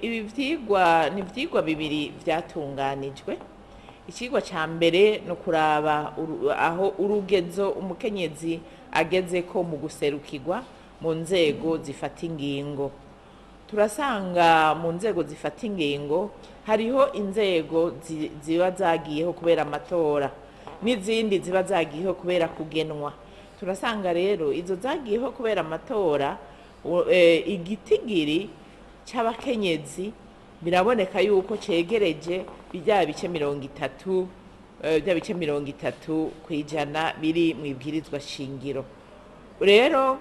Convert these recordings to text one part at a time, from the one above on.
ibi vyigwa ni ivyigwa bibiri vyatunganijwe. Ikigwa ca mbere no kuraba aho urugezo umukenyezi agezeko mu guserukirwa mu nzego zifata ingingo. Turasanga mu nzego zifata ingingo hariho inzego ziba zagiyeho kubera amatora n'izindi ziba zagiyeho kubera kugenwa. Turasanga rero izo zagiyeho kubera amatora igitigiri c'abakenyezi biraboneka yuko cegereje bya bice 30 kwijana biri mu ibwirizwa shingiro. Rero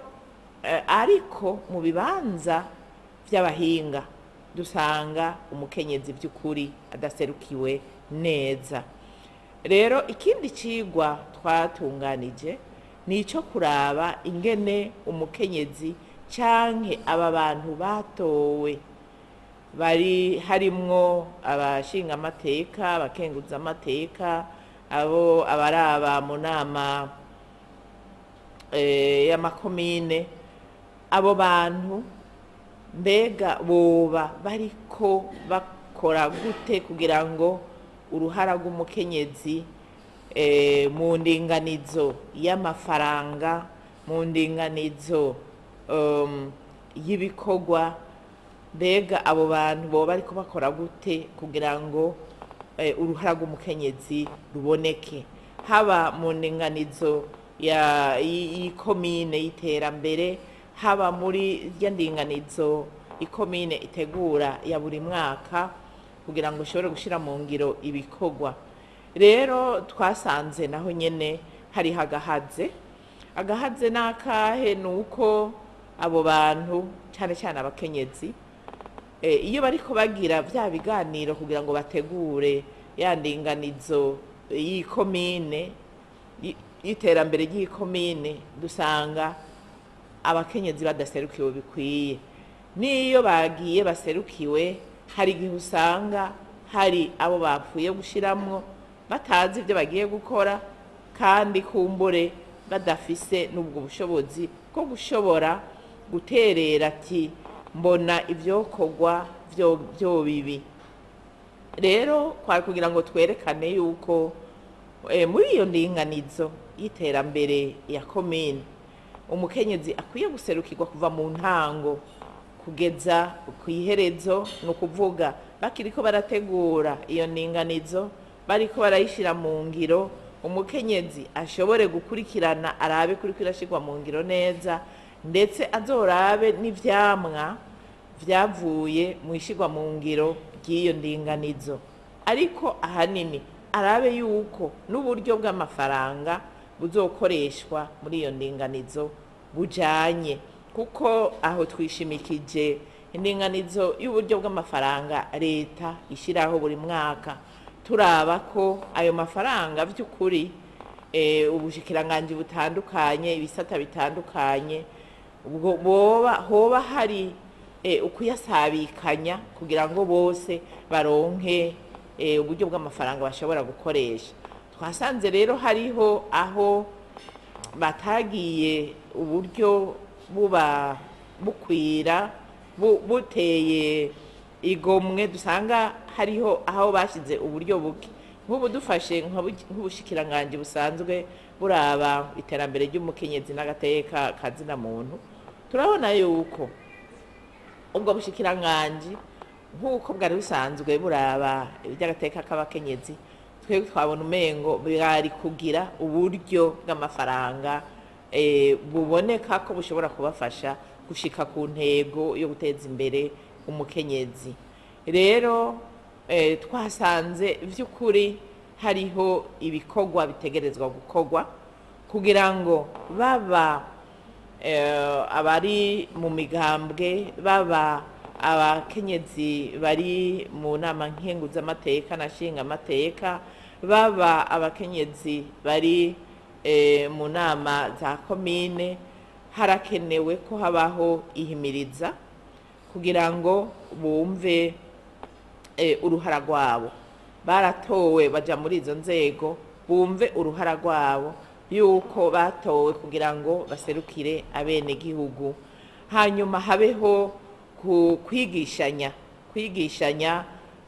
ariko mu bibanza vy'abahinga dusanga umukenyezi by'ukuri adaserukiwe neza. Rero ikindi cigwa twatunganije nico kuraba ingene umukenyezi canke aba bantu batowe bari harimwo abashinga amateka, abakenguza amateka, abo abaraba mu nama y'amakomine, abo bantu mbega boba bariko bakora gute kugira ngo uruhara rw'umukenyezi mu ndinganizo y'amafaranga, mu ndinganizo y'ibikorwa, mbega abo bantu boba bariko bakora gute kugira ngo uruhara rw'umukenyezi ruboneke, haba mu ndinganizo y'ikomine y'iterambere, haba muri rya ndinganizo ikomine itegura ya buri mwaka kugira ngo ushobore gushira mu ngiro ibikorwa. Rero twasanze naho nyene hari agahaze n'akahe nuko abo bantu cyane cyane abakenyezi iyo bariko bagira vya biganiro kugira ngo bategure ya ndinganizo y'ikomine y'iterambere ry'ikomine, dusanga abakenyezi badaserukiwe bikwiye. Niyo bagiye baserukiwe, hari igihe usanga hari abo bapfuye gushiramwo batazi ibyo bagiye gukora, kandi kumbure badafise n'ubwo bushobozi bwo gushobora guterera ati mbona ivyokorwa vyo bibi. Rero kwari kugira ngo twerekane yuko muri iyo ndinganizo y'iterambere ya komine umukenyezi akwiye guserukirwa kuva mu ntango kugeza kw'iherezo, no kuvuga bakiriko barategura iyo ndinganizo, bariko barayishira mu ngiro, umukenyezi ashobore gukurikirana arabe kuri kwirashirwa mu ngiro neza, ndetse azorabe n'ivyamwa vyavuye mu ishirwa mu ngiro ry'iyo ndinganizo. Ariko ahanini arabe yuko n'uburyo bw'amafaranga buzokoreshwa muri iyo ndinganizo bujanye, kuko aho twishimikije indinganizo y'uburyo bw'amafaranga leta ishiraho buri mwaka, turaba ko ayo mafaranga vy'ukuri ubushikiranganji butandukanye, ibisata bitandukanye, hoba hari ukuyasabikanya kugira ngo bose baronke uburyo bw'amafaranga bashobora gukoresha. Twasanze rero hariho aho batagiye uburyo buba bukwira buteye igomwe, dusanga hariho aho bashize uburyo buke. Nk'ubu dufashe nk'ubushikiranganji busanzwe buraba iterambere ry'umukenyezi n'agateka kazina muntu, turabona yuko ubwo bushikiranganji nk'uko bwari busanzwe buraba iby'agateka k'abakenyezi, twebwe twabona umengo bwari kugira uburyo bw'amafaranga buboneka ko bushobora kubafasha gushika ku ntego yo guteza imbere umukenyezi. Rero twasanze vy'ukuri hariho ibikorwa bitegerezwa gukorwa kugira ngo baba abari mu migambwe, baba abakenyezi bari mu nama nkenguzamateka na nshingamateka, baba abakenyezi bari mu nama za komine, harakenewe ko habaho ihimiriza kugira ngo bumve uruhara rwabo. Baratowe baja muri izo nzego, bumve uruhara rwabo yuko batowe kugira ngo baserukire abenegihugu. Hanyuma habeho kwigishanya kwigishanya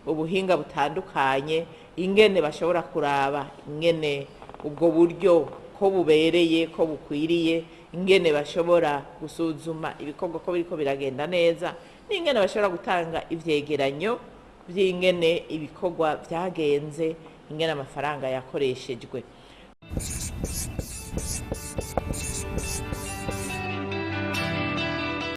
ubuhinga butandukanye, ingene bashobora kuraba ingene ubwo buryo ko bubereye, ko bukwiriye, ingene bashobora gusuzuma ibikorwa ko biriko biragenda neza, n'ingene bashobora gutanga ivyegeranyo vy'ingene ibikorwa vyagenze, ingene amafaranga yakoreshejwe.